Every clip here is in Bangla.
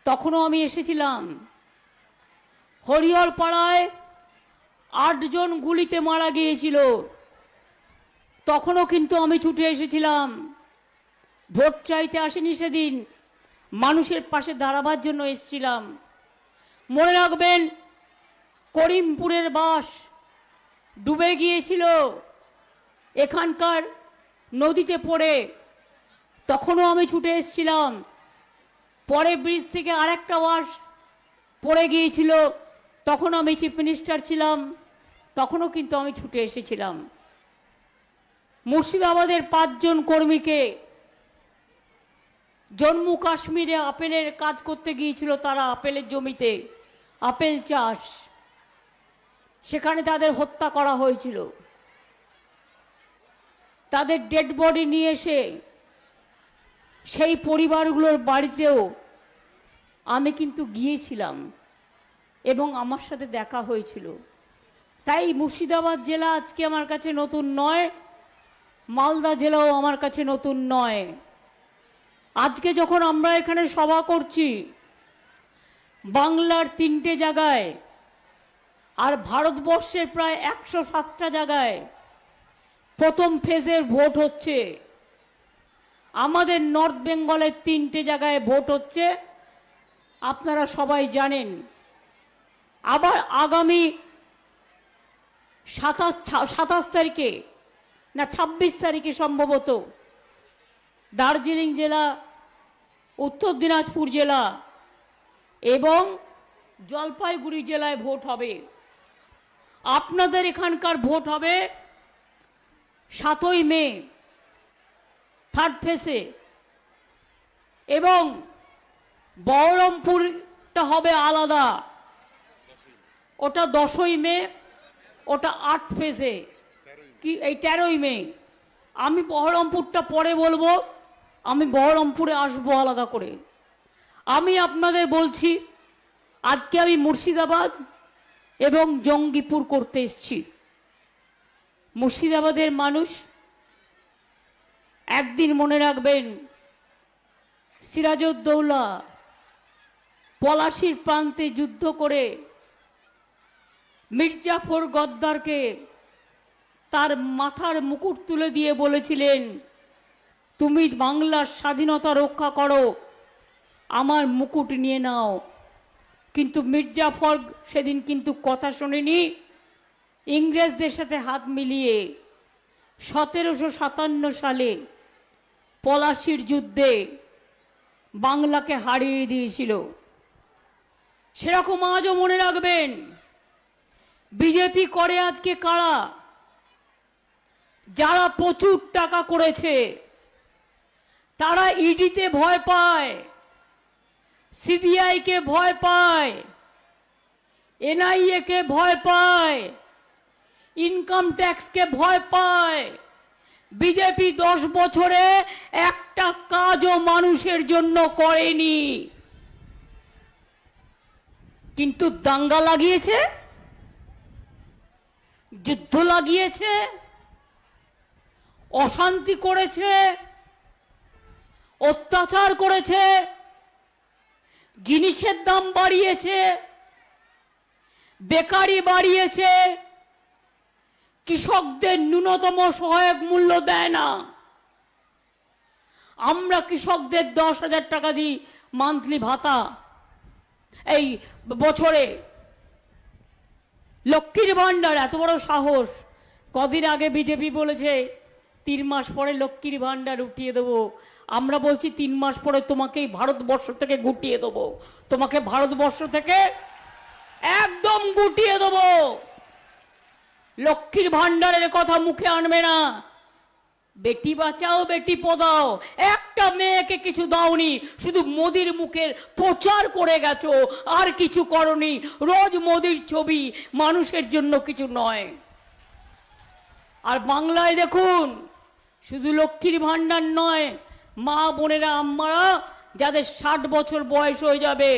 তখনও আমি এসেছিলাম। হরিহর পাড়ায় 8 জন গুলিতে মারা গিয়েছিল, তখনও কিন্তু আমি ছুটে এসেছিলাম। ভোট চাইতে আসেনি সেদিন, মানুষের পাশে দাঁড়াবার জন্য এসেছিলাম। মনে রাখবেন, করিমপুরের বাস ডুবে গিয়েছিল এখানকার নদীতে পড়ে, তখনও আমি ছুটে এসেছিলাম। পরে ব্রিজ থেকে আরেকটা বাস পড়ে গিয়েছিল, তখন আমি চিফ মিনিস্টার ছিলাম, তখনও কিন্তু আমি ছুটে এসেছিলাম। মুর্শিদাবাদের 5 জন কর্মীকে জম্মু কাশ্মীরে আপেলের কাজ করতে গিয়েছিল, তারা আপেলের জমিতে আপেল চাষ, সেখানে তাদের হত্যা করা হয়েছিল। তাদের ডেড বডি নিয়ে এসে সেই পরিবারগুলোর বাড়িতেও আমি কিন্তু গিয়েছিলাম এবং আমার সাথে দেখা হয়েছিল। তাই মুর্শিদাবাদ জেলা আজকে আমার কাছে নতুন নয়, মালদা জেলাও আমার কাছে নতুন নয়। আজকে যখন আমরা এখানে সভা করছি বাংলার 3টে জায়গায় আর ভারতবর্ষের প্রায় 107টা জায়গায় প্রথম ফেজের ভোট হচ্ছে, আমাদের নর্থ বেঙ্গলের 3টে জায়গায় ভোট হচ্ছে, আপনারা সবাই জানেন। আবার আগামী 27 তারিখে না 26 তারিখে সম্ভবত দার্জিলিং জেলা, উত্তর দিনাজপুর জেলা এবং জলপাইগুড়ি জেলায় ভোট হবে। আপনাদের এখানকার ভোট হবে 7ই মে 3rd ফেজে, এবং বহরমপুরটা হবে আলাদা, ওটা 10ই মে, ওটা 8 ফেজে, কি এই 13ই মে। আমি বহরমপুরটা পরে বলবো, আমি বহরমপুরে আসবো আলাদা করে। আমি আপনাদের বলছি, আজকে আমি মুর্শিদাবাদ এবং জঙ্গিপুর করতে এসেছি। মুর্শিদাবাদের মানুষ একদিন মনে রাখবেন, সিরাজউদ্দৌলা পলাশির প্রান্তে যুদ্ধ করে মির্জাফর গদ্দারকে তার মাথার মুকুট তুলে দিয়ে বলেছিলেন, তুমি বাংলার স্বাধীনতা রক্ষা করো, আমার মুকুট নিয়ে নাও। কিন্তু মির্জাফর সেদিন কিন্তু কথা শোনেনি, ইংরেজদের সাথে হাত মিলিয়ে 1757 সালে পলাশির যুদ্ধে বাংলাকে হারিয়ে দিয়েছিল। সেরকম আজও মনে রাখবেন, বিজেপি করে আজকে কারা? যারা প্রচুর টাকা করেছে, তারা ইডিতে ভয় পায়, সিবিআই কে ভয় পায়, এনআইএ কে ভয় পায়, ইনকাম ট্যাক্সকে ভয় পায়। বিজেপি 10 বছরে একটা কাজও মানুষের জন্য করেনি, কিন্তু দাঙ্গা লাগিয়েছে, যুদ্ধ লাগিয়েছে, অশান্তি করেছে, অত্যাচার করেছে, জিনিসের দাম বাড়িয়েছে, বেকারি বাড়িয়েছে, কৃষকদের ন্যূনতম সহায়ক মূল্য দেয় না। আমরা কৃষকদের 10,000 টাকা দিই মান্থলি ভাতা, এই বছরে লক্ষ্মীর ভাণ্ডার, এত বড় সাহস। কদিন আগে বিজেপি বলেছে 3 মাস পরে লক্ষ্মীর ভাণ্ডার উঠিয়ে দেবো। আমরা বলছি 3 মাস পরে তোমাকেই ভারতবর্ষ থেকে গুটিয়ে দেবো, তোমাকে ভারতবর্ষ থেকে একদম গুটিয়ে দেবো। লক্ষ্মীর ভাণ্ডারের কথা মুখে আনবে না। বেটি বাঁচাও বেটি পড়াও, একটা মেয়েকে কিছু দাওনি, শুধু মোদির মুখের প্রচার করে গেছো, আর কিছু করনি। রোজ মোদির ছবি, মানুষের জন্য কিছু নয়। আর বাংলায় দেখুন, শুধু লক্ষ্মীর ভাণ্ডার নয়, মা বোনেরা আম্মারা যাদের 60 বছর বয়স হয়ে যাবে,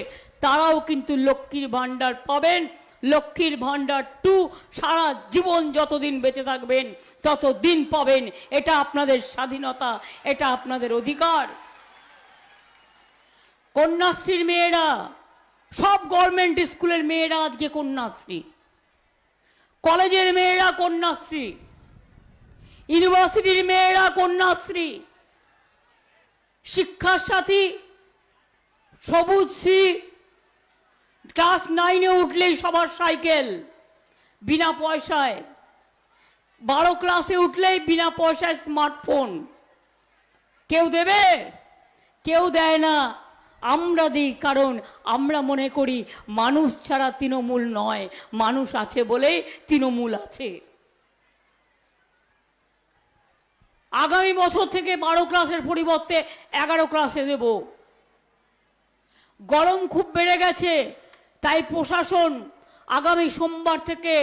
তারাও কিন্তু লক্ষ্মীর ভাণ্ডার পাবেন। লক্ষ্মীর ভাণ্ডার 2 সারা জীবন যতদিন বেঁচে থাকবেন ততদিন পাবেন। এটা আপনাদের স্বাধীনতা, এটা আপনাদের অধিকার। কন্যাশ্রীর মেয়েরা, সব গভর্নমেন্ট স্কুলের মেয়েরা আজকে কন্যাশ্রী, কলেজের মেয়েরা কন্যাশ্রী, ইউনিভার্সিটির মেয়েরা কন্যাশ্রী, শিক্ষার সাথী, সবুজ শ্রী, ক্লাস 9-এ উঠলেই সবার সাইকেল বিনা পয়সায়, 12 ক্লাসে উঠলেই বিনা পয়সায় স্মার্টফোন। কেউ দেবে? কেউ দেয় না, আমরা দিই। কারণ আমরা মনে করি মানুষ ছাড়া তৃণমূল নয়, মানুষ আছে বলেই তৃণমূল আছে। আগামী বছর থেকে 12 ক্লাসের পরিবর্তে 11 ক্লাসে দেব। গরম খুব বেড়ে গেছে, তাই প্রশাসন আগামী সোমবার থেকে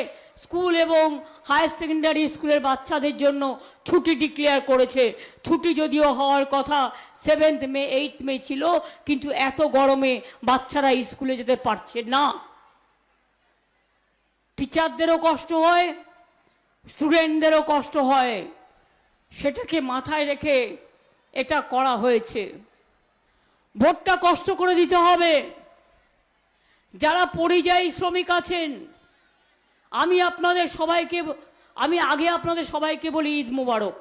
স্কুল এবং হায়ার সেকেন্ডারি স্কুলের বাচ্চাদের জন্য ছুটি ডিক্লেয়ার করেছে। ছুটি যদিও হওয়ার কথা 7 মে 8 মে ছিল, কিন্তু এত গরমে বাচ্চারা স্কুলে যেতে পারছে না। টিচারদেরও কষ্ট হয়, স্টুডেন্টদেরও কষ্ট হয়, সেটাকে মাথায় রেখে এটা করা হয়েছে। ভোটটা কষ্ট করে দিতে হবে। যারা পরিযায়ী শ্রমিক আছেন, আমি আগে আপনাদের সবাইকে বলি ঈদ মোবারক।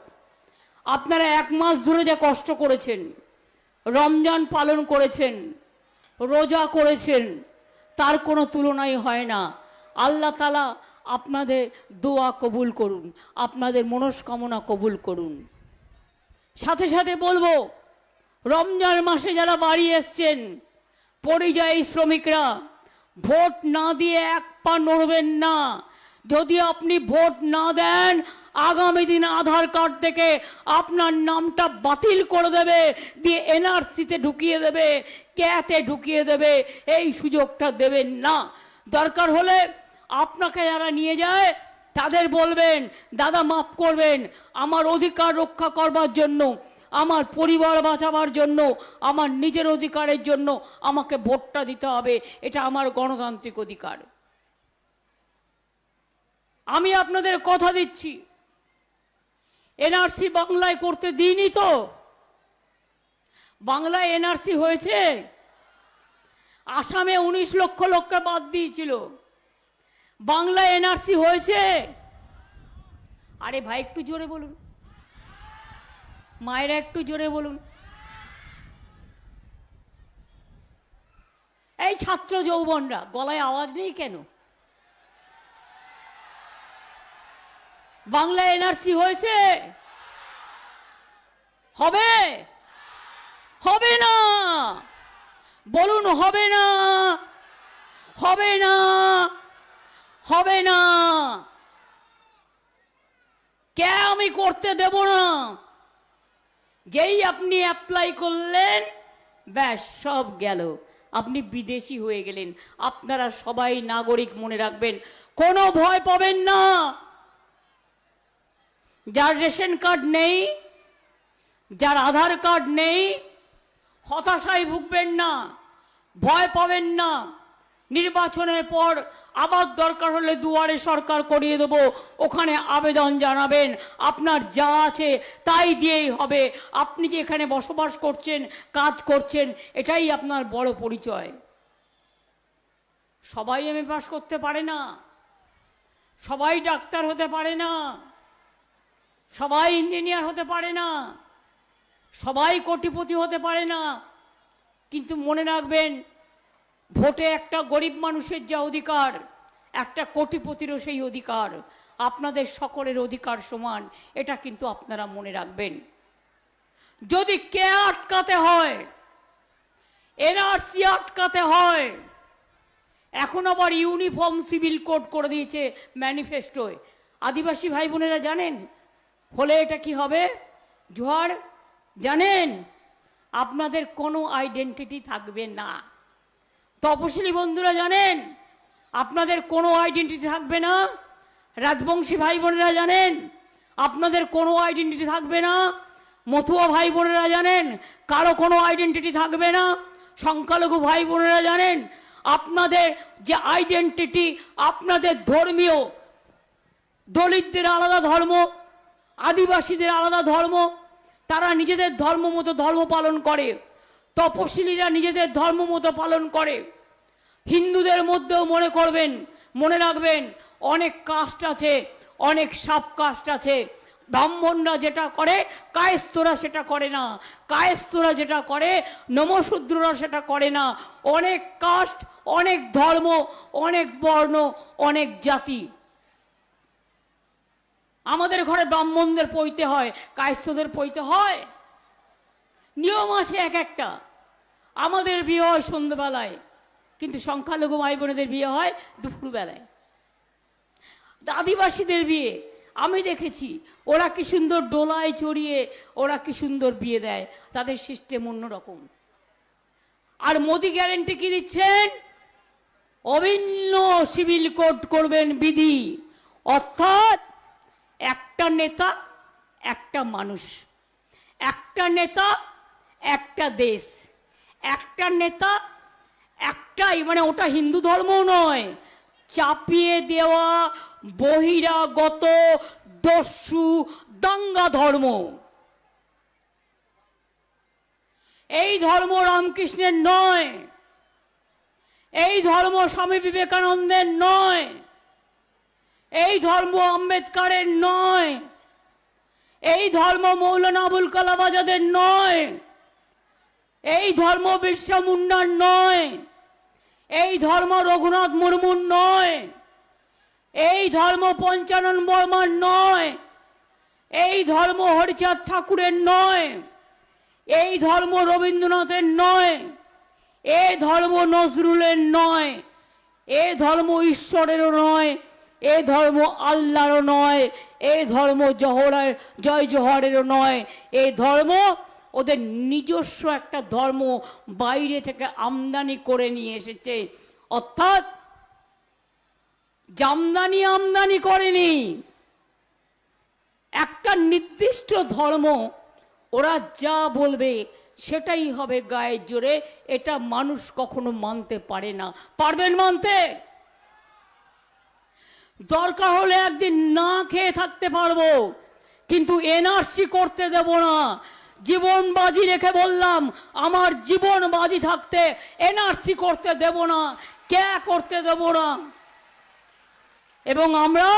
আপনারা 1 মাস ধরে যে কষ্ট করেছেন, রমজান পালন করেছেন, রোজা করেছেন, তার কোনো তুলনাই হয় না। আল্লাহ তাআলা আপনাদের দোয়া কবুল করুন, আপনাদের মনস্কামনা কবুল করুন। সাথে সাথে বলবো, রমজান মাসে যারা বাড়ি এসছেন পরিযায়ী শ্রমিকরা, ভোট না দিয়ে 1 পা নড়বেন না। যদি আপনি ভোট না দেন, আগামী দিন আধার কার্ড থেকে আপনার নামটা বাতিল করে দেবে, দিয়ে এনআরসিতে ঢুকিয়ে দেবে, ক্যাতে ঢুকিয়ে দেবে। এই সুযোগটা দেবেন না। দরকার হলে আপনাকে যারা নিয়ে যায় তাদের বলবেন, দাদা মাফ করবেন, আমার অধিকার রক্ষা করবার জন্য, আমার পরিবার বাঁচাবার জন্য, আমার নিজের অধিকারের জন্য আমাকে ভোটটা দিতে হবে। এটা আমার গণতান্ত্রিক অধিকার। আমি আপনাদের কথা দিচ্ছি, এনআরসি বাংলায় করতে দিইনি তো? বাংলায় এনআরসি হয়েছে? আসামে 19 লক্ষ লোককে বাদ দিয়েছিল। বাংলায় এনআরসি হয়েছে? আরে ভাই একটু জোরে বলুন, মায়েরা একটু জোরে বলুন। এই ছাত্র যৌবনরা, গলায় আওয়াজ নেই কেন? বাংলায় এনআরসি হয়েছে? হবে? হবে না? বলুন হবে না? হবে না? হবে না? কে আমি করতে দেব না? যেই আপনি অ্যাপ্লাই করলেন, ব্যাস সব গেল, আপনি বিদেশি হয়ে গেলেন। আপনারা সবাই নাগরিক, মনে রাখবেন, কোনো ভয় পাবেন না। যার রেশন কার্ড নেই, যার আধার কার্ড নেই, হতাশায় ভুগবেন না, ভয় পাবেন না। নির্বাচনের পর আবার দরকার হলে দুয়ারে সরকার করিয়ে দেবো, ওখানে আবেদন জানাবেন, আপনার যা আছে তাই দিয়েই হবে। আপনি যে এখানে বসবাস করছেন, কাজ করছেন, এটাই আপনার বড় পরিচয়। সবাই এমএ পাস করতে পারে না, সবাই ডাক্তার হতে পারে না, সবাই ইঞ্জিনিয়ার হতে পারে না, সবাই কোটিপতি হতে পারে না। কিন্তু মনে রাখবেন, ভোটে একটা গরিব মানুষের যা অধিকার, একটা কোটিপতিরও সেই অধিকার। আপনাদের সকলের অধিকার সমান, এটা কিন্তু আপনারা মনে রাখবেন। যদি কে আটকাতে হয়, এনআরসি আটকাতে হয়, এখন আবার ইউনিফর্ম সিভিল কোড করে দিয়েছে ম্যানিফেস্টোয়। আদিবাসী ভাই বোনেরা জানেন হলে এটা কি হবে? জোহার জানেন? আপনাদের কোনো আইডেন্টিটি থাকবে না। তপশিলি বন্ধুরা জানেন আপনাদের কোনো আইডেন্টিটি থাকবে না। রাজবংশী ভাই বোনেরা জানেন আপনাদের কোনো আইডেন্টিটি থাকবে না। মতুয়া ভাই বোনেরা জানেন কারো কোনো আইডেন্টিটি থাকবে না। সংখ্যালঘু ভাই বোনেরা জানেন আপনাদের যে আইডেন্টিটি, আপনাদের ধর্মীয়, দলিতদের আলাদা ধর্ম, আদিবাসীদের আলাদা ধর্ম, তারা নিজেদের ধর্ম মতো ধর্ম পালন করে। তপশিলীরা নিজেদের ধর্ম মতো পালন করে। হিন্দুদের মধ্যেও মনে রাখবেন অনেক কাস্ট আছে, অনেক সাব কাস্ট আছে। ব্রাহ্মণরা যেটা করে কায়স্থরা সেটা করে না, কায়স্থরা যেটা করে নমশূদ্ররা সেটা করে না। অনেক কাস্ট, অনেক ধর্ম, অনেক বর্ণ, অনেক জাতি। আমাদের ঘরে ব্রাহ্মণদের পইতে হয়, কায়স্থদের পইতে হয়? নিয়ম আছে এক একটা। আমাদের বিয়ে হয় সন্ধ্যাবেলায়, কিন্তু সংখ্যালঘু ভাই বোনেদের বিয়ে হয় দুপুরবেলায়। আদিবাসীদের বিয়ে আমি দেখেছি, ওরা কি সুন্দর ডোলায় চড়িয়ে ওরা কি সুন্দর বিয়ে দেয়, তাদের সিস্টেম অন্যরকম। আর মোদি গ্যারেন্টি কি দিচ্ছেন? অভিন্ন সিভিল কোড করবেন বিধি, অর্থাৎ একটা নেতা একটা মানুষ, একটা নেতা একটা দেশ, একটা নেতা একটাই, মানে ওটা হিন্দু ধর্মও নয়, চাপিয়ে দেওয়া বহিরাগত দস্যু দাঙ্গা ধর্ম। এই ধর্ম রামকৃষ্ণের নয়, এই ধর্ম স্বামী বিবেকানন্দের নয়, এই ধর্ম আম্বেদকরের নয়, এই ধর্ম মৌলানা আবুল কালাম আজাদের নয়, এই ধর্ম বিরসা মুন্ডার নয়, এই ধর্ম রঘুনাথ মুর্মুর নয়, এই ধর্ম পঞ্চানন বর্মার নয়, এই ধর্ম হরিচাঁদ ঠাকুরের নয়, এই ধর্ম রবীন্দ্রনাথের নয়, এই ধর্ম নজরুলের নয়, এই ধর্ম ঈশ্বরেরও নয়, এই ধর্ম আল্লাহরও নয়, এই ধর্ম জয় জোহরেরও নয়। এই ধর্ম ওদের নিজস্ব একটা ধর্ম বাইরে থেকে আমদানি করে নিয়ে এসেছে, অর্থাৎ জামদানি আমদানি করেনি। একটা নির্দিষ্ট ধর্ম, ওরা যা বলবে সেটাই হবে গায়ের জোরে। এটা মানুষ কখনো মানতে পারে না। পারবেন মানতে? দরকার হলে একদিন না খেয়ে থাকতে পারবো, কিন্তু এনআরসি করতে দেব না। জীবন বাজি রেখে বললাম, আমার জীবন বাজি থাকতে এনআরসি করতে দেব না, কে করতে দেব না। এবং আমরা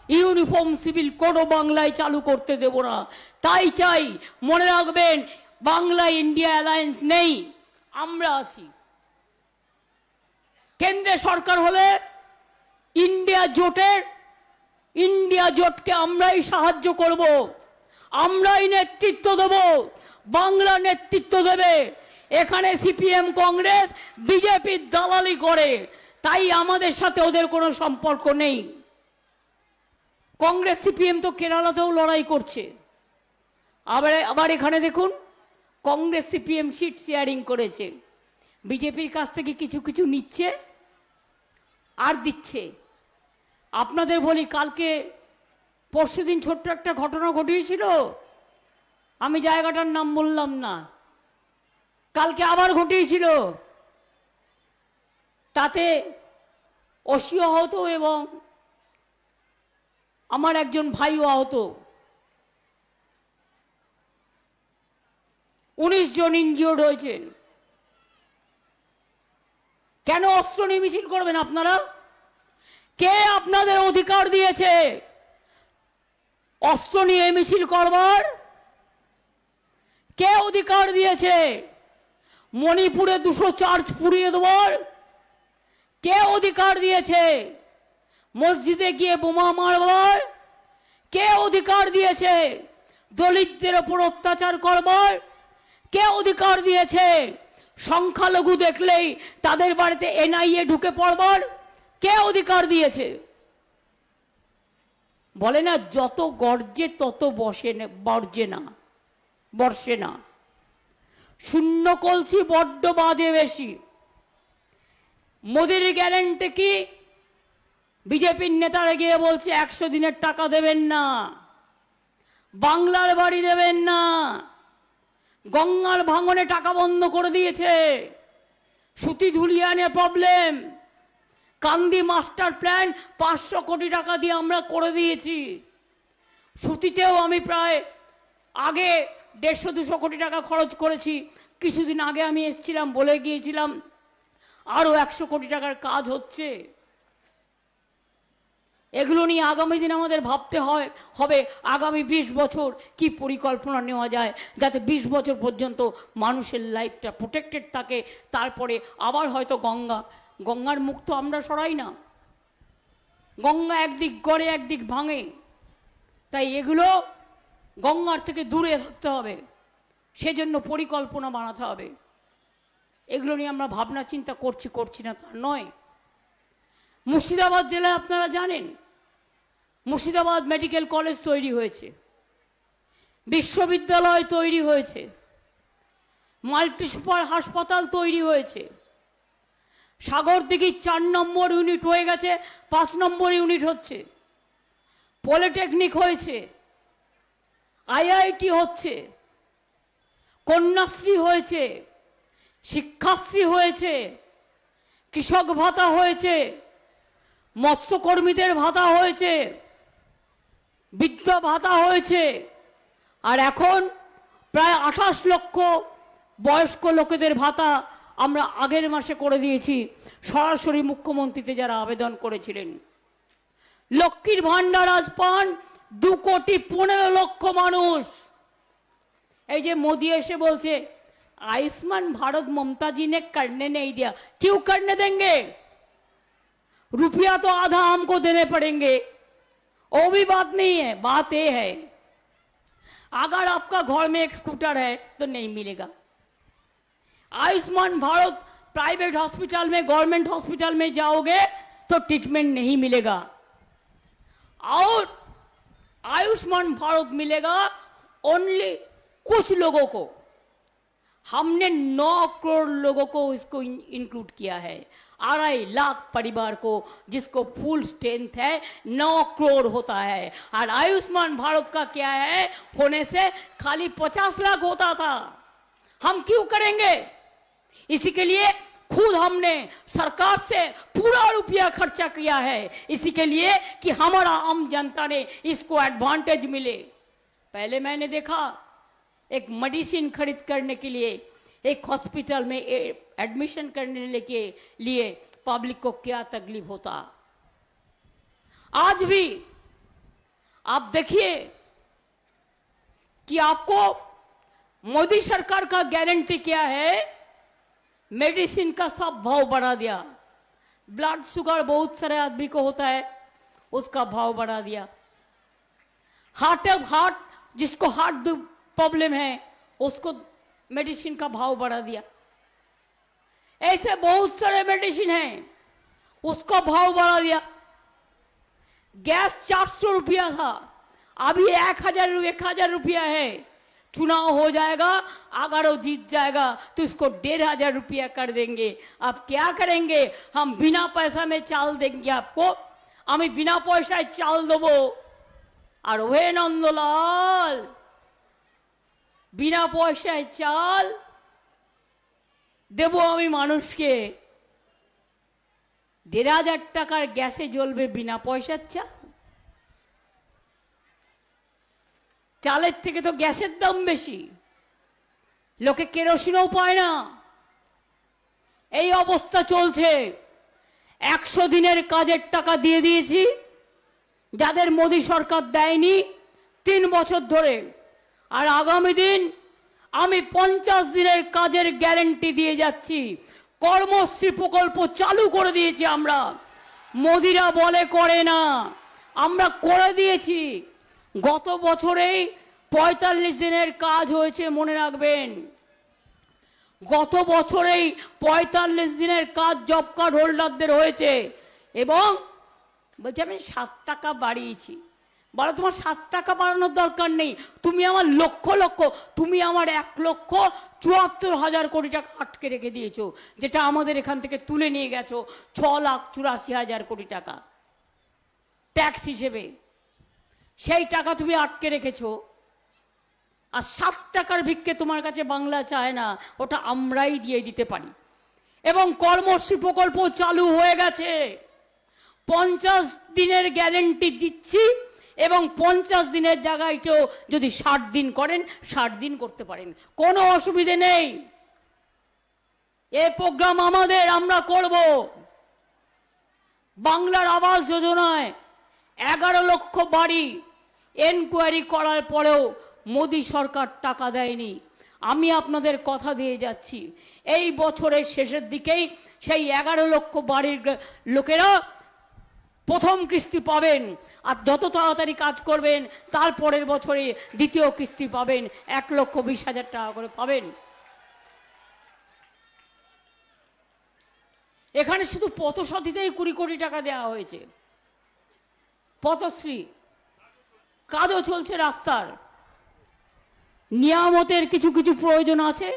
ইউনিফর্ম সিভিল কোডও বাংলায় চালু করতে দেব না। তাই চাই, মনে রাখবেন, বাংলায় ইন্ডিয়া অ্যালায়েন্স নেই, আমরা আছি। কেন্দ্রে সরকার হলে ইন্ডিয়া জোটকে আমরাই সাহায্য করব, আমরাই নেতৃত্ব দেব, বাংলা নেতৃত্ব দেবে। এখানে সিপিএম কংগ্রেস বিজেপির দালালি করে, তাই আমাদের সাথে ওদের কোনো সম্পর্ক নেই। কংগ্রেস সিপিএম তো কেরালাতেও লড়াই করছে। আবার এখানে দেখুন, কংগ্রেস সিপিএম সিট শেয়ারিং করেছে, বিজেপির কাছ থেকে কিছু কিছু নিচ্ছে আর দিচ্ছে। আপনাদের বলি, কালকে পরশুদিন ছোট্ট একটা ঘটনা ঘটিয়েছিল, আমি জায়গাটার নাম বললাম না, কালকে আবার ঘটিয়েছিল। তাতে অসি আহত এবং আমার একজন ভাইও আহত, 19 জন ইনজিওর্ড হয়েছেন। কেন অস্ত্র নিয়ে মিছিল করবেন আপনারা? কে আপনাদের অধিকার দিয়েছে অস্ত্র নিয়ে মিছিল করবার? কে অধিকার দিয়েছে মণিপুরে 200 চার্চ পুড়িয়ে দেওয়ার? কে অধিকার দিয়েছে মসজিদে গিয়ে বোমা মারবার? কে অধিকার দিয়েছে দলিতদের ওপর অত্যাচার করবার? কে অধিকার দিয়েছে সংখ্যালঘু দেখলেই তাদের বাড়িতে এনআইএ ঢুকে পড়বার? কে অধিকার দিয়েছে? বলে না, যত গর্জে তত বর্ষে না। শূন্য কলসি বড্ড বাজে বেশি। মোদির গ্যারান্টি কি? বিজেপির নেতারা গিয়ে বলছে 100 দিনের টাকা দেবেন না, বাংলার বাড়ি দেবেন না, গঙ্গার ভাঙনে টাকা বন্ধ করে দিয়েছে, সুতি ধুলিয়ানে প্রবলেম, কান্দি মাস্টার প্ল্যান 500 কোটি টাকা দিয়ে আমরা করে দিয়েছি। সুতিতেও আমি প্রায় আগে 150-200 কোটি টাকা খরচ করেছি। কিছুদিন আগে আমি এসেছিলাম, বলে গিয়েছিলাম আরও 100 কোটি টাকার কাজ হচ্ছে। এগুলো নিয়ে আগামী দিন আমাদের ভাবতে হবে আগামী 20 বছর কি পরিকল্পনা নেওয়া যায়, যাতে 20 বছর পর্যন্ত মানুষের লাইফটা প্রোটেক্টেড থাকে। তারপরে আবার হয়তো গঙ্গার মুখ তো আমরা সরাই না, গঙ্গা একদিক গড়ে একদিক ভাঙে, তাই এগুলো গঙ্গার থেকে দূরে থাকতে হবে, সেজন্য পরিকল্পনা বানাতে হবে। এগুলো নিয়ে আমরা ভাবনা চিন্তা করছি না তা নয়। মুর্শিদাবাদ জেলায় আপনারা জানেন মুর্শিদাবাদ মেডিকেল কলেজ তৈরি হয়েছে, বিশ্ববিদ্যালয় তৈরি হয়েছে, মাল্টি সুপার হাসপাতাল তৈরি হয়েছে, সাগরদিঘির 4 নম্বর ইউনিট হয়ে গেছে, 5 নম্বর ইউনিট হচ্ছে, পলিটেকনিক হয়েছে, আইআইটি হচ্ছে, কন্যাশ্রী হয়েছে, শিক্ষাশ্রী হয়েছে, কৃষক ভাতা হয়েছে, মৎস্যকর্মীদের ভাতা হয়েছে, বৃদ্ধ ভাতা হয়েছে, আর এখন প্রায় 28 লক্ষ বয়স্ক লোকেদের ভাতা আমরা আগের মাসে করে দিয়েছি, সরাসরি মুখ্যমন্ত্রীতে যারা আবেদন করেছিলেন। লক্ষ্মীর ভাণ্ডার আজ পান 2,15,00,000 মানুষ। এই যে মোদি এসে বলছে आयुष्मान भारत ममता जी ने करने नहीं दिया, क्यों करने देंगे? रुपया तो आधा हमको देने पड़ेंगे, वो भी बात नहीं है। बात ये है अगर आपका घर में एक स्कूटर है तो नहीं मिलेगा। आयुष्मान भारत प्राइवेट हॉस्पिटल में, गवर्नमेंट हॉस्पिटल में जाओगे तो ट्रीटमेंट नहीं मिलेगा, और आयुष्मान भारत मिलेगा ओनली कुछ लोगों को। हमने 9 करोड़ लोगों को इसको इंक्लूड किया है, 2.5 लाख परिवार को, जिसको फुल स्ट्रेंथ है 9 करोड़ होता है। और आयुष्मान भारत का क्या है, होने से खाली 50 लाख होता था। हम क्यों करेंगे? इसी के लिए खुद हमने सरकार से पूरा रुपया खर्चा किया है, इसी के लिए कि हमारा आम जनता ने इसको एडवांटेज मिले। पहले मैंने देखा एक मेडिसिन खरीद करने के लिए, एक हॉस्पिटल में एडमिशन करने के लिए पब्लिक को क्या तकलीफ होता। आज भी आप देखिए कि आपको मोदी सरकार का गारंटी क्या है, मेडिसिन का सब भाव बढ़ा दिया। ब्लड शुगर बहुत सारे आदमी को होता है, उसका भाव बढ़ा दिया। हार्ट जिसको हार्ट प्रॉब्लम है उसको मेडिसिन का भाव बढ़ा दिया। ऐसे बहुत सारे मेडिसिन हैं, उसका भाव बढ़ा दिया। गैस 400 रुपया था, अभी 1,000 रुपया है। चुनाव हो जाएगा, अगर वो जीत जाएगा तो इसको 1,500 रुपया कर देंगे। अब क्या करेंगे? हम बिना पैसा में चाल देंगे आपको, हमें बिना पैसा चाल देबो। और वे नंदलाल बिना পয়সায় চাল দেব আমি মানুষকে, 1,500 টাকার গ্যাসে জ্বলবে বিনা পয়সার চাল। চালের থেকে তো গ্যাসের দাম বেশি, লোকে কেরোসিনও পায় না। এই অবস্থা চলছে। 100 দিনের কাজের টাকা দিয়ে দিয়েছি যাদের মোদি সরকার দেয়নি 3 বছর ধরে, আর আগামী দিন আমি 50 দিনের কাজের গ্যারান্টি দিয়ে যাচ্ছি। কর্মশ্রী প্রকল্প চালু করে দিয়েছি আমরা, মোদিরা বলে করে না, আমরা করে দিয়েছি। গত বছরেই 45 দিনের কাজ হয়েছে, মনে রাখবেন। গত বছরেই 45 দিনের কাজ জব কার্ড হোল্ডারদের হয়েছে। এবং বলছে আমি 7 টাকা বাড়িয়েছি। বলো তোমার 7 টাকা বাড়ানোর দরকার নেই, তুমি আমার তুমি আমার 1,74,000 কোটি টাকা আটকে রেখে দিয়েছো, যেটা আমাদের এখান থেকে তুলে নিয়ে গেছো 6,84,000 কোটি টাকা ট্যাক্স হিসেবে। সেই টাকা তুমি আটকে রেখেছো। আর 7 টাকার ভিক্ষে তোমার কাছে বাংলা চায় না, ওটা আমরাই দিয়ে দিতে পারি। এবং কর্মশ্রী প্রকল্প চালু হয়ে গেছে। 50 দিনের গ্যারেন্টি দিচ্ছি এবং 50 দিনের জায়গায় কেউ যদি 60 দিন করেন 60 দিন করতে পারেন, কোনো অসুবিধে নেই। এই প্রোগ্রাম আমাদের, আমরা করব। বাংলার আবাস যোজনায় 11 লক্ষ বাড়ি এনকোয়ারি করার পরেও মোদী সরকার টাকা দেয়নি। আমি আপনাদের কথা দিয়ে যাচ্ছি, এই বছরের শেষের দিকেই সেই 11 লক্ষ বাড়ির লোকেরা প্রথম কিস্তি পাবেন, আর যত তাড়াতাড়ি কাজ করবেন তারপরের বছরে দ্বিতীয় কিস্তি পাবেন, 1,20,000 টাকা করে পাবেন। এখানে শুধু পথসাথীতেই 20 কোটি টাকা দেওয়া হয়েছে, পথশ্রী, কাজও চলছে রাস্তার। নিয়ামতের কিছু কিছু প্রয়োজন আছে,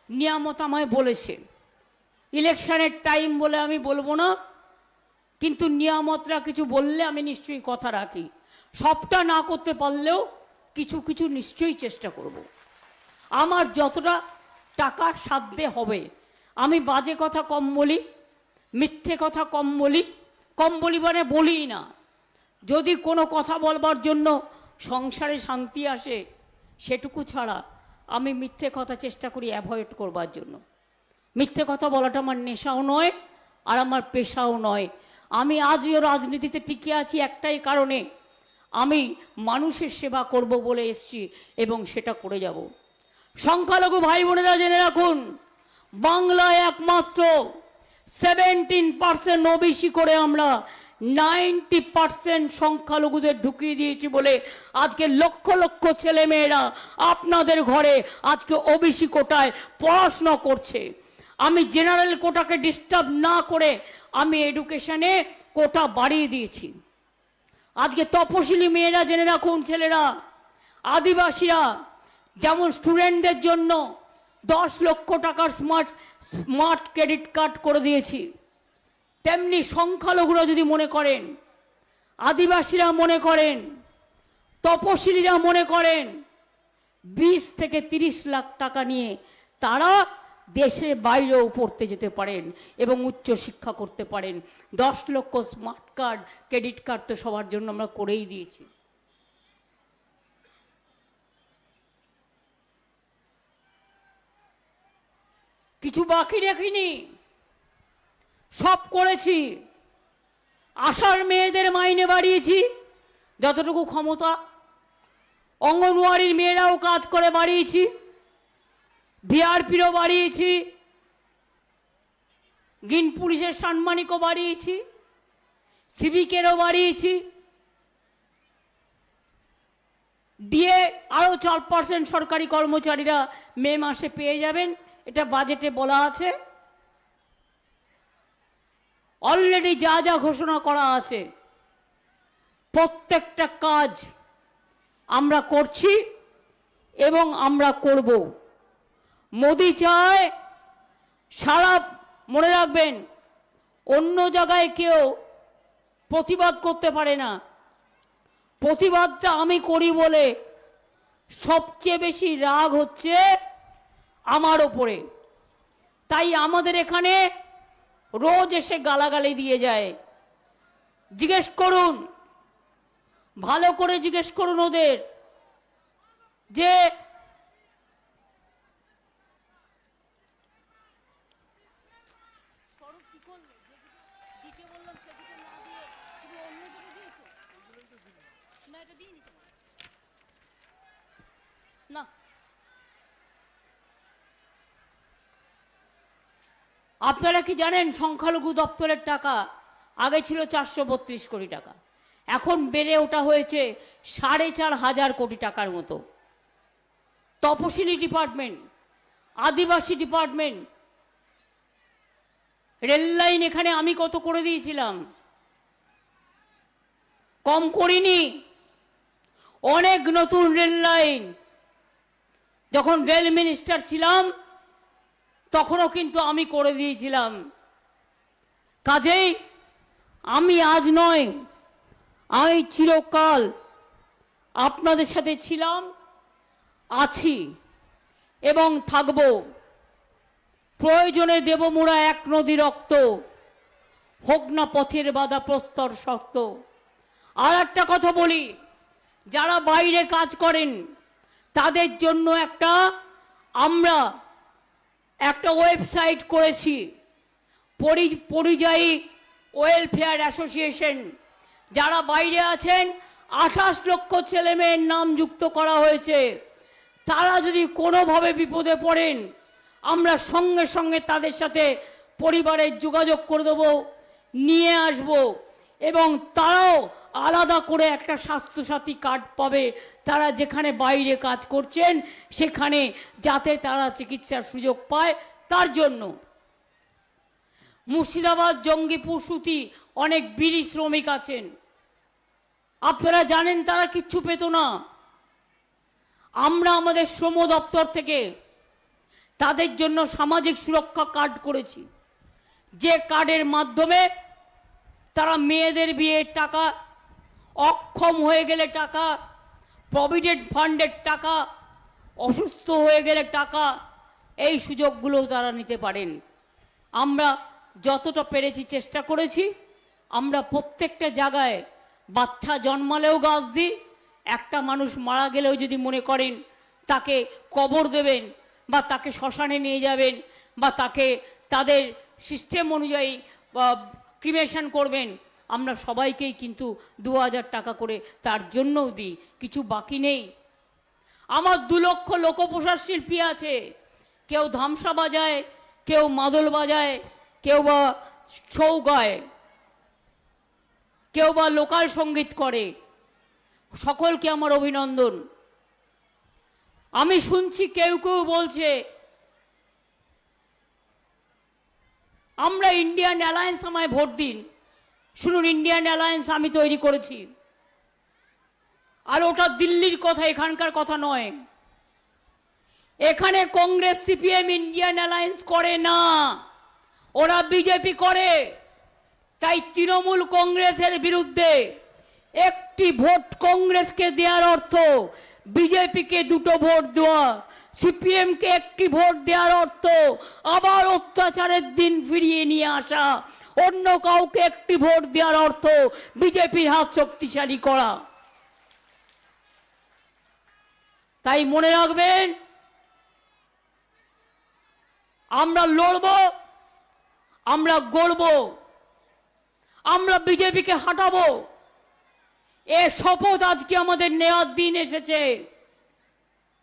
নিয়ামত আমায় বলেছে, ইলেকশনের টাইম বলে আমি বলবো না, কিন্তু নিয়ামতরা কিছু বললে আমি নিশ্চয়ই কথা রাখি। সবটা না করতে পারলেও কিছু কিছু নিশ্চয়ই চেষ্টা করব। আমার যতটা টাকার সাধ্যে হবে। আমি বাজে কথা কম বলি, মিথ্যে কথা কম বলি, কম বলি মানে বলি না। যদি কোনো কথা বলবার জন্য সংসারে শান্তি আসে সেটুকু ছাড়া আমি মিথ্যে কথা চেষ্টা করি অ্যাভয়েড করবার জন্য। মিথ্যে কথা বলাটা আমার নেশাও নয়, আর আমার পেশাও নয়। আমি আজও রাজনীতিতে টিকে আছি একটাই কারণে, আমি মানুষের সেবা করব বলে এসছি এবং সেটা করে যাব। সংখ্যালঘু ভাই বোনেরা জেনে রাখুন, বাংলায় একমাত্র 17% ওবিসি করে আমরা 90% সংখ্যালঘুদের ঢুকিয়ে দিয়েছি বলে আজকে লক্ষ লক্ষ ছেলে মেয়েরা আপনাদের ঘরে আজকে ওবিসি কোটায় পড়াশোনা করছে। আমি জেনারেল কোটাকে ডিস্টার্ব না করে আমি এডুকেশনে কোটা বাড়িয়ে দিয়েছি। আজকে তপশিলি মেয়েরা জেনে রাখুন, ছেলেরা, আদিবাসীরা, যেমন স্টুডেন্টদের জন্য 10 লক্ষ টাকার স্মার্ট ক্রেডিট কার্ড করে দিয়েছি, তেমনি সংখ্যালঘুরা যদি মনে করেন, আদিবাসীরা মনে করেন, তপশিলীরা মনে করেন 20 থেকে 30 লাখ টাকা নিয়ে তারা দেশের বাইরেও পড়তে যেতে পারেন এবং উচ্চ শিক্ষা করতে পারেন। 10 লক্ষ স্মার্ট কার্ড, ক্রেডিট কার্ড তো সবার জন্য আমরা করেই দিয়েছি। কিছু বাকি রাখিনি, সব করেছি। আশার মেয়েদের মাইনে বাড়িয়েছি যতটুকু ক্ষমতা, অঙ্গনওয়াড়ির মেয়েরাও কাজ করে বাড়িয়েছি, বিআরপিরও বাড়িয়েছি, গ্রিন পুলিশের সাম্মানিকও বাড়িয়েছি, সিভিকেরও বাড়িয়েছি, দিয়ে আরও 4% সরকারি কর্মচারীরা মে মাসে পেয়ে যাবেন, এটা বাজেটে বলা আছে। অলরেডি যা যা ঘোষণা করা আছে প্রত্যেকটা কাজ আমরা করছি এবং আমরা করব। মোদি চায় সারা, মনে রাখবেন, অন্য জায়গায় কেউ প্রতিবাদ করতে পারে না, প্রতিবাদটা আমি করি বলে সবচেয়ে বেশি রাগ হচ্ছে আমার ওপরে। তাই আমাদের এখানে রোজ এসে গালাগালি দিয়ে যায়। জিজ্ঞেস করুন, ভালো করে জিজ্ঞেস করুন ওদের, যে না, আপনারা কি জানেন সংখ্যালঘু দপ্তরের টাকা আগে ছিল 432 কোটি টাকা, এখন বেড়ে ওটা হয়েছে 4,500 কোটি টাকার মতো। তপশিলি ডিপার্টমেন্ট, আদিবাসী ডিপার্টমেন্ট, রেল লাইন এখানে আমি কত করে দিয়েছিলাম, কম করিনি। অনেক নতুন রেল লাইন, যখন রেল মিনিস্টার ছিলাম তখনও কিন্তু আমি করে দিয়েছিলাম। কাজেই আমি আজ নয়, আমি চিরকাল আপনাদের সাথে ছিলাম, আছি এবং থাকব। প্রয়োজনে দেব মোরা 1 নদী রক্ত, হোক না পথের বাধা প্রস্তর শক্ত। আর একটা কথা বলি, যারা বাইরে কাজ করেন তাদের জন্য আমরা একটা ওয়েবসাইট করেছি, পরিযায়ী ওয়েলফেয়ার অ্যাসোসিয়েশন। যারা বাইরে আছেন 28 লক্ষ ছেলে মেয়ের নাম যুক্ত করা হয়েছে। তারা যদি কোনোভাবে বিপদে পড়েন আমরা সঙ্গে সঙ্গে তাদের সাথে পরিবারের যোগাযোগ করে দেবো, নিয়ে আসব, এবং তারাও আলাদা করে একটা স্বাস্থ্যসাথী কার্ড পাবে। তারা যেখানে বাইরে কাজ করছেন সেখানে যাতে তারা চিকিৎসার সুযোগ পায় তার জন্য। মুর্শিদাবাদ, জঙ্গিপুর, সুতি অনেক বিড়ি শ্রমিক আছেন, আপনারা জানেন তারা কিচ্ছু পেত না। আমরা আমাদের শ্রম দপ্তর থেকে তাদের জন্য সামাজিক সুরক্ষা কার্ড করেছি, যে কার্ডের মাধ্যমে তারা মেয়েদের বিয়ের টাকা, অক্ষম হয়ে গেলে টাকা, প্রভিডেন্ট ফান্ডের টাকা, অসুস্থ হয়ে গেলে টাকা, এই সুযোগগুলো তারা নিতে পারেন। আমরা যতটা পেরেছি চেষ্টা করেছি। আমরা প্রত্যেকটা জায়গায় বাচ্চা জন্মালেও গাছ দিই, একটা মানুষ মারা গেলেও যদি মনে করেন তাকে কবর দেবেন বা তাকে শ্মশানে নিয়ে যাবেন বা তাকে তাদের সিস্টেম অনুযায়ী ক্রিমেশন করবেন, আমরা সবাইকেই কিন্তু 2000 টাকা করে তার জন্যও দিই, কিছু বাকি নেই। আমার 2 লক্ষ লোকপ্রসার শিল্পী আছে, কেউ ধামসা বাজায়, কেউ মাদল বাজায়, কেউ বা ছৌ গায়, কেউ বা লোকাল সঙ্গীত করে। সকলকে আমার অভিনন্দন। আমি শুনছি কেউ কেউ বলছে আমরা ইন্ডিয়ান অ্যালায়েন্স, আমায় ভোট দিন। শুনুন, ইন্ডিয়ান অ্যালায়েন্স আমি তৈরি করেছি, আর ওটা দিল্লির কথা, এখানকার কথা নয়। এখানে কংগ্রেস সিপিএম ইন্ডিয়ান অ্যালায়েন্স করে না, ওরা বিজেপি করে। তাই তৃণমূল কংগ্রেসের বিরুদ্ধে একটি ভোট কংগ্রেসকে দেওয়ার অর্থ বিজেপিকে 2টো ভোট দেওয়া, সিপিএমকে 1টি ভোট দেওয়ার অর্থ আবার অত্যাচারের দিন ফিরিয়ে নিয়ে আসা, অন্য কাউকে 1টি ভোট দেওয়ার অর্থ বিজেপির হাত শক্তিশালী করা। তাই মনে রাখবেন, আমরা লড়ব, আমরা গড়ব, আমরা বিজেপিকে হাঁটাবো। এ শপথ আজকে আমাদের নেওয়ার দিন এসেছে।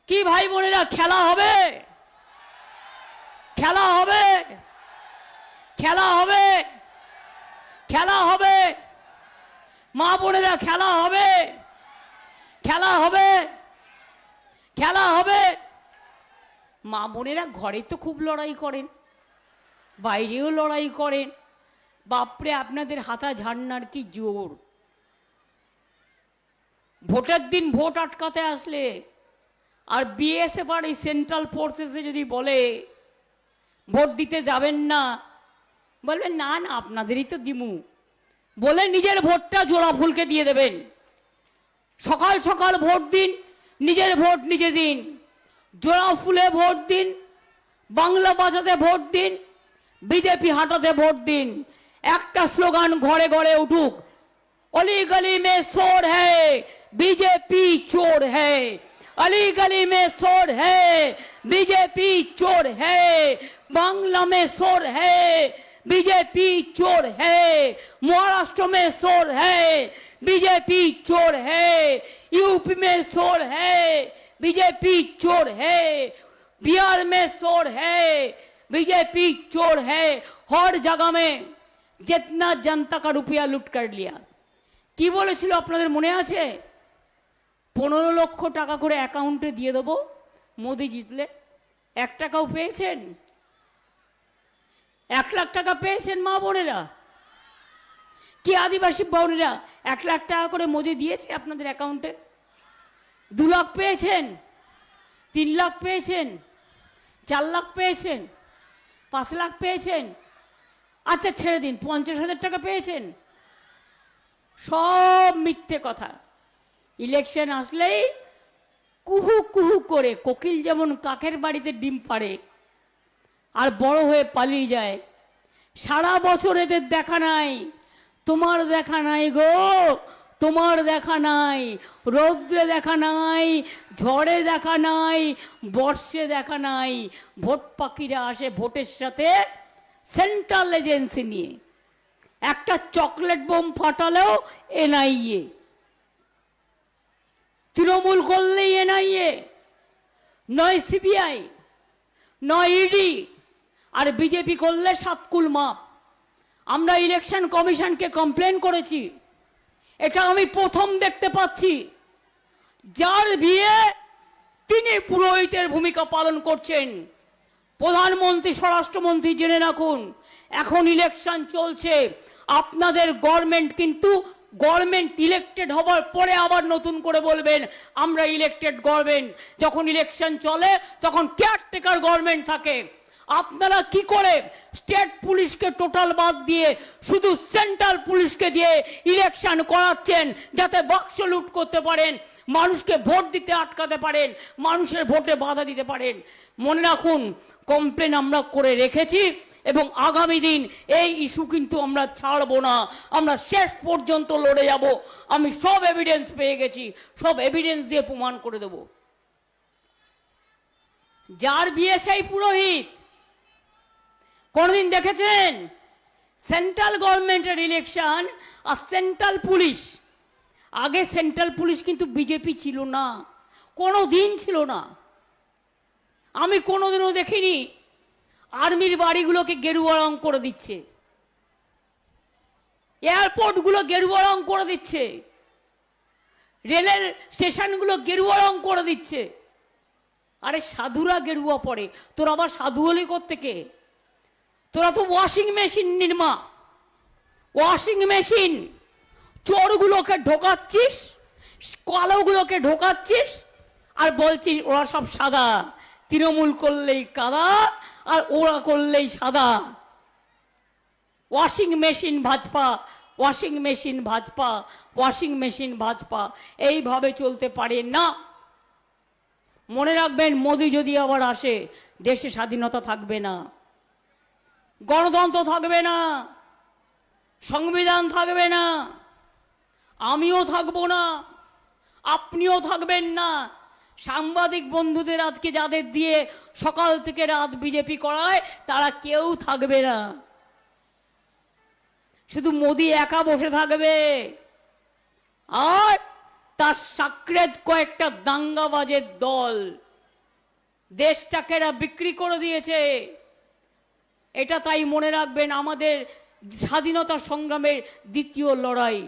কি ভাই বোনেরা, খেলা হবে, খেলা হবে, খেলা হবে, খেলা হবে, মা বোনেরা খেলা হবে, খেলা হবে, খেলা হবে। মা বোনেরা ঘরে তো খুব লড়াই করেন, বাইরেও লড়াই করেন। বাপরে, আপনাদের হাতা ঝাড়নার কি জোর। ভোটের দিন ভোট আটকাতে আসলে আর বিএসএফ আর এই সেন্ট্রাল ফোর্সেসে যদি বলে ভোট দিতে যাবেন না, বলবেন না না আপনাদেরই তো দিমু, বলে নিজের ভোটটা জোড়া ফুলকে দিয়ে দেবেন। সকাল সকাল ভোট দিন, নিজের ভোট নিজে দিন, জোড়া ফুলে ভোট দিন, বাংলা বাঁচাতে ভোট দিন, বিজেপি হাঁটাতে ভোট দিন। একটা স্লোগান ঘরে ঘরে উঠুক, অলি গলি মে শোর হ্যায় बीजेपी चोर है, अली गली में शोर है बीजेपी चोर है, बांग्ला में शोर है बीजेपी चोर है, महाराष्ट्र में शोर है बीजेपी चोर है, यूपी में शोर है बीजेपी चोर है, बिहार में शोर है बीजेपी चोर है। हर जगह में जितना जनता का रुपया लूट कर लिया। কি বলেছিল আপনাদের মনে আছে? 15 লক্ষ টাকা করে অ্যাকাউন্টে দিয়ে দেবো মোদি জিতলে। 1 টাকাও পেয়েছেন? 1 লাখ টাকা পেয়েছেন মা বোনেরা? কি আদিবাসী বোনেরা 1 লাখ টাকা করে মোদি দিয়েছে আপনাদের অ্যাকাউন্টে? 2 লাখ পেয়েছেন? 3 লাখ পেয়েছেন? 4 লাখ পেয়েছেন? 5 লাখ পেয়েছেন? আচ্ছা ছেড়ে দিন, 50,000 টাকা পেয়েছেন? সব মিথ্যে কথা। ইলেকশন আসলেই কুহু কুহু করে কোকিল যেমন কাকের বাড়িতে ডিম পাড়ে আর বড় হয়ে পালিয়ে যায়, সারা বছর এদের দেখা নাই। তোমার দেখা নাই গো, তোমার দেখা নাই, রৌদ্রে দেখা নাই, ঝড়ে দেখা নাই, বর্ষে দেখা নাই। ভোট পাখিরা আসে ভোটের সাথে সেন্ট্রাল এজেন্সি নিয়ে। একটা চকলেট বোম ফাটালেও এনআইএ, তৃণমূল করলেই এনআইএ, নয় সিবিআই, নয় ইডি, আর বিজেপি করলে সাতকুল মাপ। আমরা ইলেকশন কমিশনকে কমপ্লেন করেছি, এটা আমি প্রথম দেখতে পাচ্ছি। যার বিয়ে তিনি পুরোহিতের ভূমিকা পালন করছেন। প্রধানমন্ত্রী, স্বরাষ্ট্রমন্ত্রী জেনে রাখুন, এখন ইলেকশন চলছে, আপনাদের গভর্নমেন্ট কিন্তু গভর্নমেন্ট ইলেক্টেড হবার পরে আবার নতুন করে বলবেন আমরা ইলেক্টেড গভর্নমেন্ট। যখন ইলেকশন চলে তখন কেয়ারটেকার গভর্নমেন্ট থাকে। আপনারা কি করে স্টেট পুলিশকে টোটাল বাদ দিয়ে শুধু সেন্ট্রাল পুলিশকে দিয়ে ইলেকশন করাচ্ছেন, যাতে বাক্স লুট করতে পারেন, মানুষকে ভোট দিতে আটকাতে পারেন, মানুষের ভোটে বাধা দিতে পারেন। মনে রাখুন, কমপ্লেন আমরা করে রেখেছি এবং আগামী দিন এই ইস্যু কিন্তু আমরা ছাড়বো না, আমরা শেষ পর্যন্ত লড়ে যাব। আমি সব এভিডেন্স পেয়ে গেছি, সব এভিডেন্স দিয়ে প্রমাণ করে দেব। যার বিয়ে সেই পুরোহিত। কোনদিন দেখেছেন সেন্ট্রাল গভর্নমেন্টের ইলেকশন আর সেন্ট্রাল পুলিশ? আগে সেন্ট্রাল পুলিশ কিন্তু বিজেপি ছিল না, কোনো দিন ছিল না। আমি কোনোদিনও দেখিনি আর্মির বাড়িগুলোকে গেরুয়া রং করে দিচ্ছে, এয়ারপোর্টগুলো গেরুয়া রং করে দিচ্ছে, রেলের স্টেশনগুলো গেরুয়া রং করে দিচ্ছে। আরে সাধুরা গেরুয়া পড়ে, তোর আবার সাধু হলে কোত্থেকে? তোরা তো washing machine Nirma, washing machine. চোরগুলোকে ঢোকাচ্ছিস, কালোগুলোকে ঢোকাচ্ছিস, আর বলছিস ওরা সব সাদা, তৃণমূল করলেই কাদা আর ওরা করলেই সাদা। Washing machine Bhajpa, washing machine Bhajpa, washing machine Bhajpa, এইভাবে চলতে পারে না। মনে রাখবেন, মোদি যদি আবার আসে, দেশে স্বাধীনতা থাকবে না, গণতন্ত্র থাকবে না, সংবিধান থাকবে না, আমিও থাকবো না, আপনিও থাকবেন না। সাংবাদিক বন্ধুদের আজকে যাদের দিয়ে সকাল থেকে রাত বিজেপি করায়, তারা কেউ থাকবে না। শুধু মোদি একা বসে থাকবে, আর তার সাকরেদ কয়েকটা দাঙ্গাবাজের দল দেশটাকে বিক্রি করে দিয়েছে। এটা তাই মনে রাখবেন, আমাদের স্বাধীনতা সংগ্রামের দ্বিতীয় লড়াই।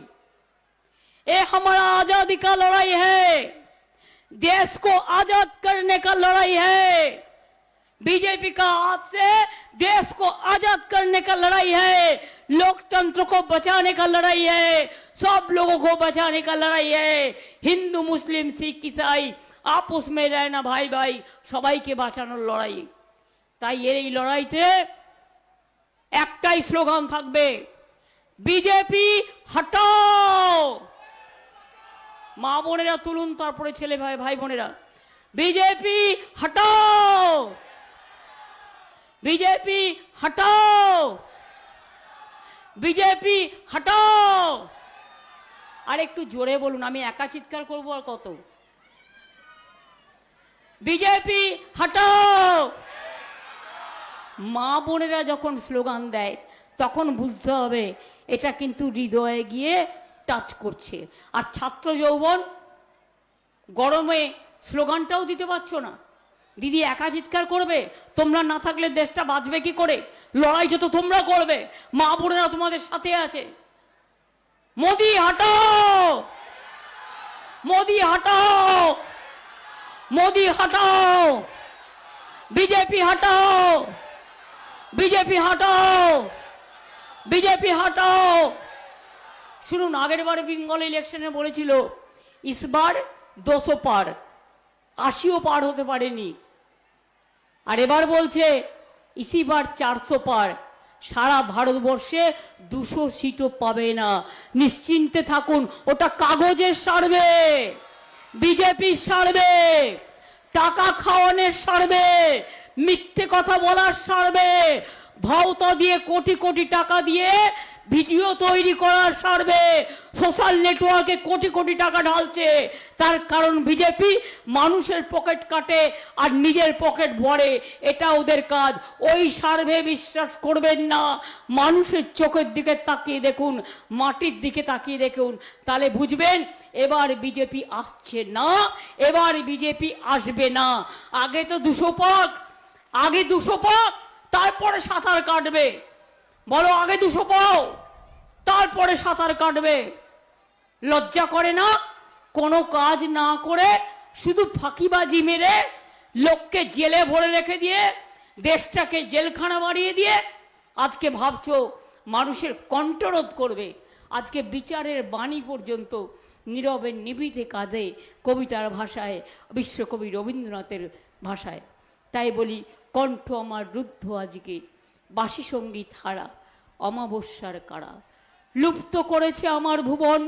ये हमारा आजादी का लड़ाई है, देश को आजाद करने का लड़ाई है। बीजेपी का हाथ से देश को आजाद करने का लड़ाई है, लोकतंत्र को बचाने का लड़ाई है, सब लोगों को बचाने का लड़ाई है। हिंदू मुस्लिम सिख ईसाई आपस में रहना भाई भाई, सबाई के বাঁচানোর লড়াই। তাই এই লড়াইতে একটাই স্লোগান থাকবে, বিজেপি হটাও। মা বোনেরা তুলুন, তারপরে ছেলে ভাই ভাই বোনেরা, বিজেপি হটাও, বিজেপি হটাও, বিজেপি হটাও। আর একটু জোরে বলুন, আমি একা চিৎকার করবো আর কত? বিজেপি হটাও। মা বোনেরা যখন স্লোগান দেয় তখন বুঝতে হবে এটা কিন্তু হৃদয়ে গিয়ে টাচ করছে। আর ছাত্র যৌবন গরমে স্লোগানটাও দিতে পারছো না, দিদি একা চিৎকার করবে, তোমরা না থাকলে দেশটা বাঁচবে কি করে? লড়াইটা তো তোমরা করবে, মা বোনেরা তোমাদের সাথে আছে। মোদি হটাও, মোদি হটাও, মোদি হটাও, বিজেপি হটাও, বিজেপি হটাও, বিজেপি হটাও। শুনুন, আগের বারে বেঙ্গল ইলেকশনে বলেছিল ইসবার 200 পার, 80ও পার হতে পারেনি। আর এবার বলছে ইসিবার 400 পার, সারা ভারতবর্ষে 200 সিটও পাবে না। নিশ্চিন্তে থাকুন, ওটা কাগজের সার্ভে, বিজেপির সার্ভে, টাকা খাওয়ানোর সার্ভে, মিথ্যে কথা বলার সার্ভে, ভাওতা দিয়ে কোটি কোটি টাকা দিয়ে ভিডিও তৈরি করার সার্ভে, সোশ্যাল নেটওয়ার্কে কোটি কোটি টাকা ঢালছে, তার কারণ বিজেপি মানুষের পকেট কাটে আর নিজের পকেট ভরে, এটা ওদের কাজ। ওই সার্ভে বিশ্বাস করবেন না, মানুষের চোখের দিকে তাকিয়ে দেখুন, মাটির দিকে তাকিয়ে দেখুন, তাহলে বুঝবেন এবার বিজেপি আসছে না, এবার বিজেপি আসবে না। আগে তো 200 পাক, আগে 200 পাক, তারপরে সাঁতার কাটবে। বলো আগে 200 পাও, তারপরে সাঁতার কাটবে। লজ্জা করে না? কোনো কাজ না করে শুধু ফাঁকিবাজি মেরে লোককে জেলে ভরে রেখে দিয়ে, দেশটাকে জেলখানা বাড়িয়ে দিয়ে আজকে ভাবছো মানুষের কণ্ঠরোধ করবে। আজকে বিচারের বাণী পর্যন্ত নীরবে নিভৃতে কাঁদে কবিতার ভাষায়, বিশ্বকবি রবীন্দ্রনাথের ভাষায়। তাই বলি, কণ্ঠ আমার রুদ্ধ আজকে, বাসি সঙ্গীত হারা অমাবস্যার কারা। লুপ্ত করেছে আমার ভুবন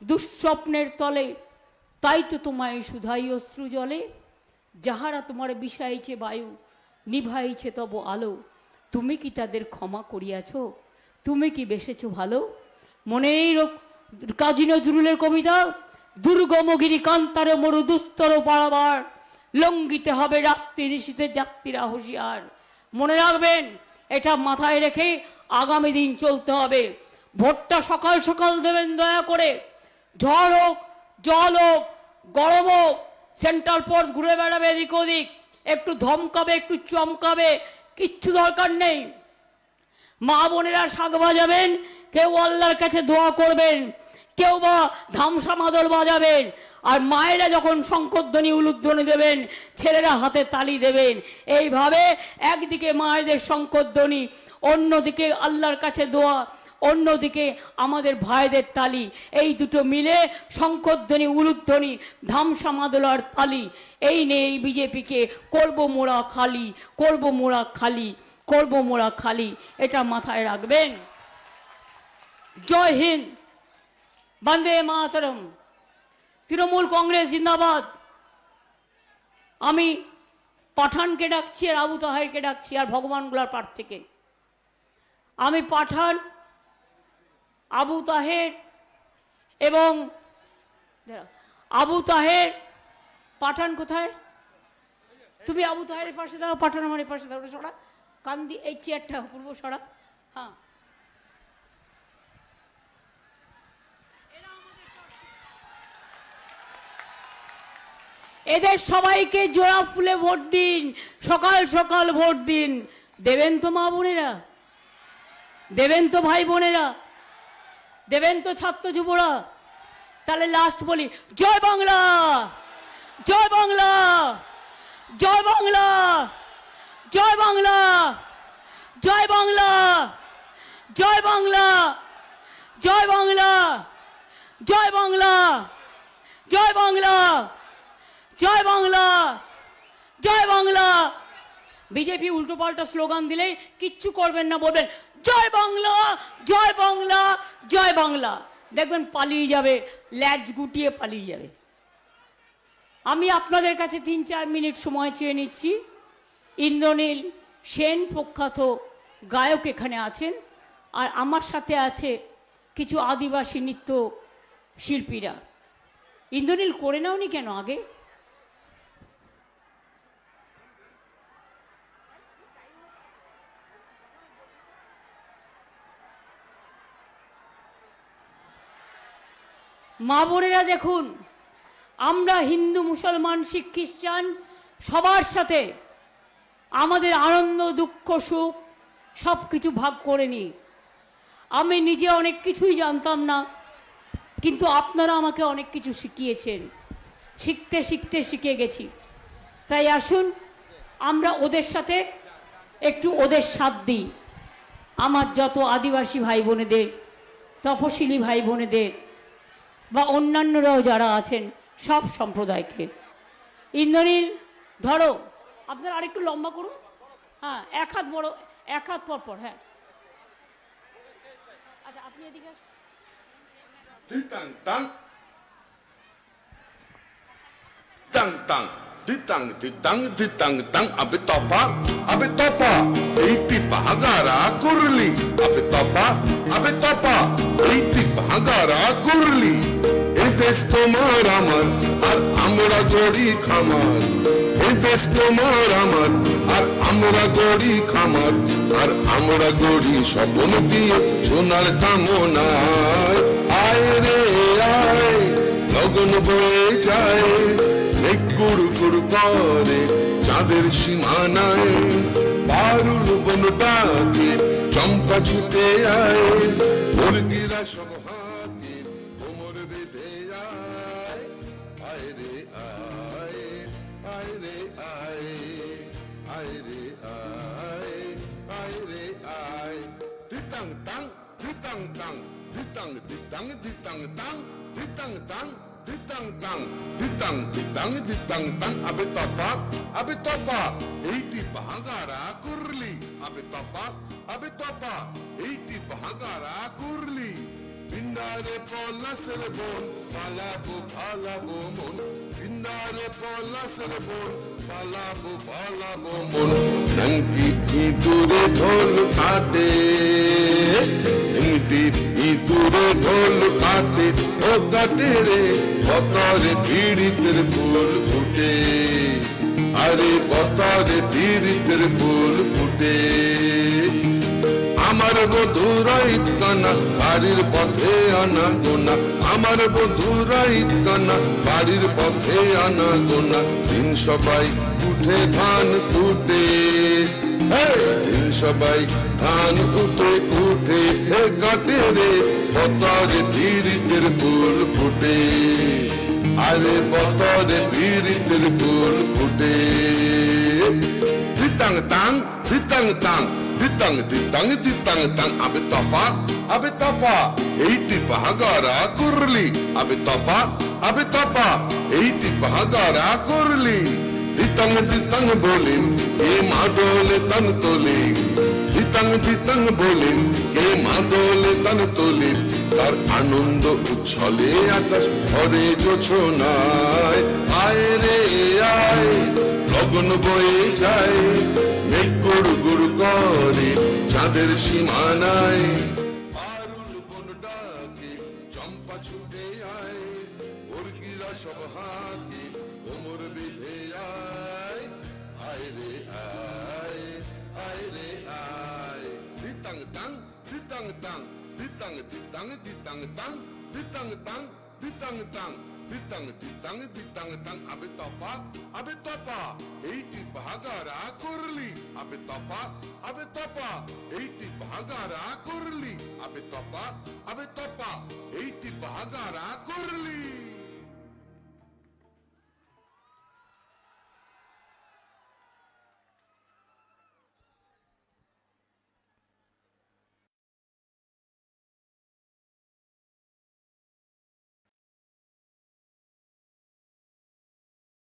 দুঃস্বপ্নের তলে, তাই তো তোমায় শুধাই অশ্রু জলে। যাহারা তোমার বিষাইছে বায়ু, নিভাইছে তব আলো, তুমি কি তাদের ক্ষমা করিয়াছ? তুমি কি বেসেছ ভালো? মনে নেই কাজী নজরুলের কবিতা, দুর্গমগিরি কান্তারে মরু দুস্তর পারাবার, লঙ্ঘিতে হবে রাত্রি নিশীতে যাত্রীরা হুঁশিয়ার। মনে রাখবেন, এটা মাথায় রেখে আগামী দিন চলতে হবে। ভোটটা সকাল সকাল দেবেন দয়া করে। ঝড় হোক, জল হোক, গরম হোক, সেন্ট্রাল ফোর্স ঘুরে বেড়াবে এদিক ওদিক, একটু ধমকাবে, একটু চমকাবে, কিচ্ছু দরকার নেই। মা বোনেরা শাক বাজাবেন, কেউ আল্লাহর কাছে দোয়া করবেন, কেউ বা ধামসা মাদল বাজাবেন, আর মায়েরা যখন শঙ্করধ্বনি উলুধ্বনি দেবেন, ছেলেরা হাতে তালি দেবেন। এইভাবে একদিকে মায়েদের শঙ্করধ্বনি, অন্যদিকে আল্লাহর কাছে দোয়া, অন্যদিকে আমাদের ভাইদের তালি, এই দুটো মিলে শঙ্করধ্বনি উলুধ্বনি ধামসা মাদল আর তালি, এই নিয়ে এই বিজেপিকে করব মোড়া খালি, করব মোড়া খালি, করব মোড়া খালি, এটা মাথায় রাখবেন। জয় হিন্দ, বন্দে মাতরম, তৃণমূল কংগ্রেস জিন্দাবাদ। আমি পাঠানকে ডাকছি আর আবু তাহেরকে ডাকছি আর ভগবানগুলার পাঠ থেকে। আমি পাঠান, আবু তাহের এবং আবু তাহের, পাঠান কোথায়? তুমি আবু তাহেরের পাশে দাঁড়াও, পাঠান আমার পাশে দাঁড়াও, সরা কান্দি, এই চেয়ারটা পূর্ব সরা। হ্যাঁ, এদের সবাইকে জোড়া ফুলে ভোট দিন, সকাল সকাল ভোট দিন। দেবেন তো মা বোনেরা? দেবেন তো ভাই বোনেরা? দেবেন তো ছাত্র যুবরা? তাহলে লাস্ট বলি, জয় বাংলা, জয় বাংলা, জয় বাংলা, জয় বাংলা, জয় বাংলা, জয় বাংলা, জয় বাংলা, জয় বাংলা, জয় বাংলা, জয় বাংলা, জয় বাংলা। বিজেপি উল্টো পাল্টা স্লোগান দিলেই কিচ্ছু করবেন না, বলবেন জয় বাংলা, জয় বাংলা, জয় বাংলা, দেখবেন পালিয়ে যাবে, ল্যাজ গুটিয়ে পালিয়ে যাবে। আমি আপনাদের কাছে 3-4 মিনিট সময় চেয়ে নিচ্ছি। ইন্দ্রনীল সেন প্রখ্যাত গায়ক এখানে আছেন, আর আমার সাথে আছে কিছু আদিবাসী নৃত্য শিল্পীরা। ইন্দ্রনীল করে নাওনি কেন আগে? মা বোনেরা দেখুন, আমরা হিন্দু, মুসলমান, শিখ, খ্রিস্টান সবার সাথে আমাদের আনন্দ, দুঃখ, সুখ সব কিছু ভাগ করে নিই। আমি নিজে অনেক কিছুই জানতাম না, কিন্তু আপনারা আমাকে অনেক কিছু শিখিয়েছেন, শিখতে শিখতে শিখে গেছি। তাই আসুন আমরা ওদের সাথে একটু ওদের সাথ দিই। আমার যত আদিবাসী ভাই বোনেদের, তপশিলি ভাই বোনেদের বা অন্যান্যরাও যারা আছেন, সব সম্প্রদায়কে। ইন্দ্রনীল ধরো, আপনারা আরেকটু লম্বা করুন। হ্যাঁ, এক হাত বড়, এক হাত পর পর। হ্যাঁ, আচ্ছা আপনি এদিকে আসুন। Ditang tang, tang tang, ditang ditang ditang tang, abe topa, iti pahagara kurli, abe topa, iti pahagara. ভাগারা করলি, এ দেশ তোমার আমার আর আমরা গড়ি খামার, এ দেশ তোমার আমার আর আমরা গড়ি খামার, আর আমরা গড়ি স্বপ্ন দিয়ে সোনার কামনায়। আয় রে আয় লগন বয়ে যায়, মেঘ গুড় গুড় করে চাঁদের সীমানায়, পারুল বনটাকে চম্পা ছুটে আয়, মুরগিরা সব হাতে কোমর বেঁধে আয়। আয় রে আয়, আয় রে আয়, আয় রে আয়, আয় রে আয়। দিতাং তাং দিতাং তাং দিতাং দিতাং দিতাং তাং দিতাং তাং দিতাং তাং দিতাং দিতাং দিতাং তাং। আবে তপা এইটি ভাগারা করলি, আবে তপা এইটি ভাগারা করলি, পিন্ডারে পলাশের বোন পালাবো পালাবো মন, পিন্ডারে পলাশের বোন পালাবো পালাবো মন। নঙ্গি ইঁদুরে ঢোল কাটে, নঙ্গি ইঁদুরে ঢোল কাটে, ও কাটে রে বতরে পীড়িতের ফুল ফুটে, আরে বতরে পীড়িতের ফুল ফুটে। আমার বধুরা ইতকানা বাড়ির পথে আনা গোনা, আমার বধুরা ইতকানা বাড়ির পথে আনা গোনা। দিন সবাই উঠে ধান কুটে, দিন সবাই ধান উঠে উঠে কাটে রে বতরে পীড়িতের ফুল ফুটে, আরে বতরে পীড়িতের ফুল ফুটে। দিতাং তাং দিতাং তাং দিতাং দিতাং দিতাং তাং। আবে তপা এইটি ভাগারা করলি, আবে তপা এইটি ভাগারা করলি। দিতাং দিতাং বলেন কে মাদলে তন তোলে, দিতাং দিতাং বলেন কে মাদলে তন তোলে, তার আনন্দ উচ্ছলে আকাশ ভরে জোছনায়। আয় রে আয় লগন বয়ে যায়, মেঘ গুড় গুড় করে চাঁদের সীমানায়, পারুল বন ডাকে চম্পা ছুটে আয়, মুরগিরা সব হাতে কোমর বেঁধে আয়। আয় রে আয়, আয় রে আয়। দিতাং তাং দিতাং তাং দিতাং দিতাং দিতাং তাং দিতাং তাং দিতাং তাং দিতাং দিতাং দিতাং তাং। আবে তপা এইটি ভাগারা করলি, আবে তপা এইটি ভাগারা করলি, আবে তপা এইটি ভাগারা করলি।